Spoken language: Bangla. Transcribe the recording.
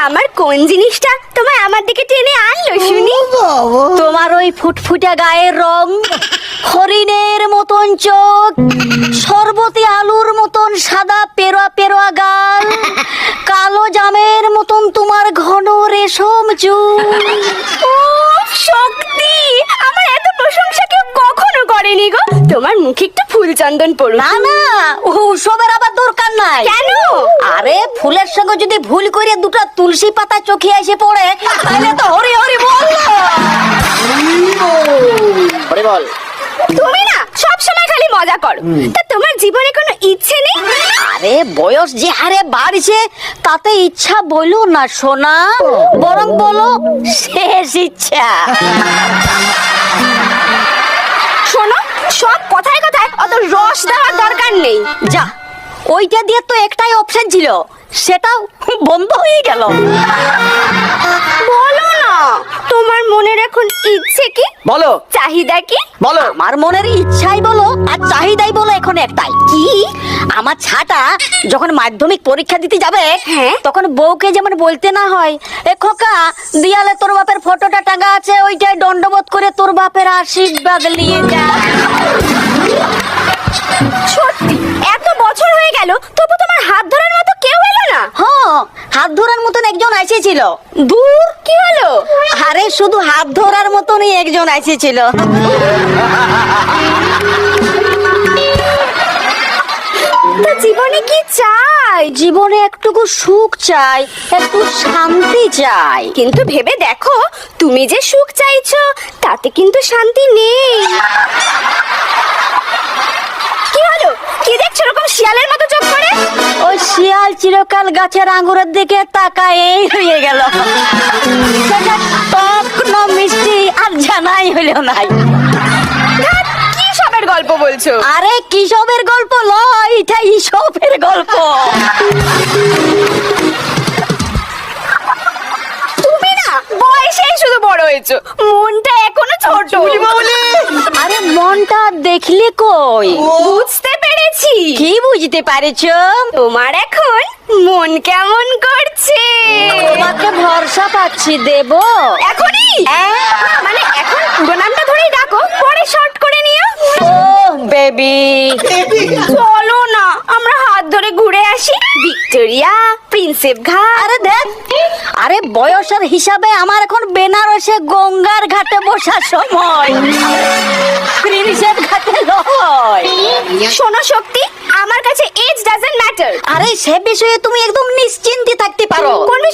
আমার কোন জিনিসটা তোমায় আমার দিকে টেনে আনলো শুনি? তোমার ওই ফুটফুটে গায়ের রং, হরিণের মতন চোখ, শরবতি আলুর মতন সাদা পেরোয়া পেরোয়া গাল, কালো জামের মতন তোমার ঘন রেশম চুল। ও শক্তি, আমার এত প্রশংসা কেউ কখনো করেনি গো। তোমার মুখে একটু ফুল চন্দন পড়ুক। না না, ওসবের আবার দরকার নাই। কেন? আরে ফুলের সঙ্গে যদি ভুল করে দুটো তুলসী পাতা চোখে এসে পড়ে, তাহলে তো হরি হরি বল। হরি বল। তুমি না সব সময় খালি মজা করো। তা তোমার জীবনে কোনো ইচ্ছে নেই? আরে বয়স যে হারে বাড়ছে তাতে ইচ্ছা বলো না সোনা, বরং বলো শেষ ইচ্ছা। শোনো, সব কথায় কথায় অত রস দেওয়ার দরকার নেই। যা, ওইটা দিয়ে তো একটাই অপশন ছিল, সেটাও বন্ধ হয়ে গেল। বলো না, তোমার মনের এখন ইচ্ছে কি? বলো। চাহিদা কি? বলো। আমার মনের ইচ্ছাই বলো আর চাহিদাই বলো এখন একটাই। কি? আমার ছাটা যখন মাধ্যমিক পরীক্ষা দিতে যাবে, হ্যাঁ? তখন বউকে যেমন বলতে না হয়, এ খোকা দিয়ালে তোর বাপের ফটোটা টাঙা আছে, ওইটাই দণ্ডবোধ করে তোর বাপের আশীর্বাদ নিয়ে যা। সত্যি এত বছর হয়ে গেল তবু তোমার হাত ধরার মতো কেউ এলো না? হ্যাঁ, হাত ধরার মতন একজন এসেছিল। দূর, কি হলো? আরে শুধু হাত ধরার মতনই একজন এসেছিল। তা জীবনে কি চাই? জীবনে একটুকু সুখ চাই, একটু শান্তি চাই। কিন্তু ভেবে দেখো, তুমি যে সুখ চাইছো তাতে কিন্তু শান্তি নেই। কি হলো? কি দেখছো এরকম শিয়ালের মতো চোখ করে? ওই শিয়াল চিরকাল গাছের আঙ্গুরের দিকে তাকায় হয়ে গেল। সেটা টক না মিষ্টি আর জানাই হলো নাই। ধ্যাৎ, কি সবের গল্প বলছো? আরে কিসবের গল্প লয়, এটা ইসবের গল্প। তুমি না বয়সেই শুধু বড় হয়েছো, মনটা এখনো ছোট। আরে মনটা দেখলে কই? বুঝতে পেরেছি। কি বুঝতে পারেছো? তোমার এখন মন কেমন করছে? তোমাকে ভরসা পাচ্ছি, দেব এখনই? মানে এখন পুরো নামটা ধরেই ডাকো, পরে শর্ট করে নিও। ও বেবি। চলো না আমরা হাত ধরে ঘুরে আসি, ভিক্টোরিয়া, প্রিন্সেপ ঘাট। আরে দেখ, আরে বয়সের হিসাবে আমার এখন বেনারসে গঙ্গার ঘাটে বসার সময়, প্রিন্সেপ ঘাটে নয়। শোনো শক্তি, আমার কাছে এজ ডাজন্ট ম্যাটার। আরে সে বিষয়ে তুমি একদম নিশ্চিন্তে থাকতে পারো। কোন বিষয়ে?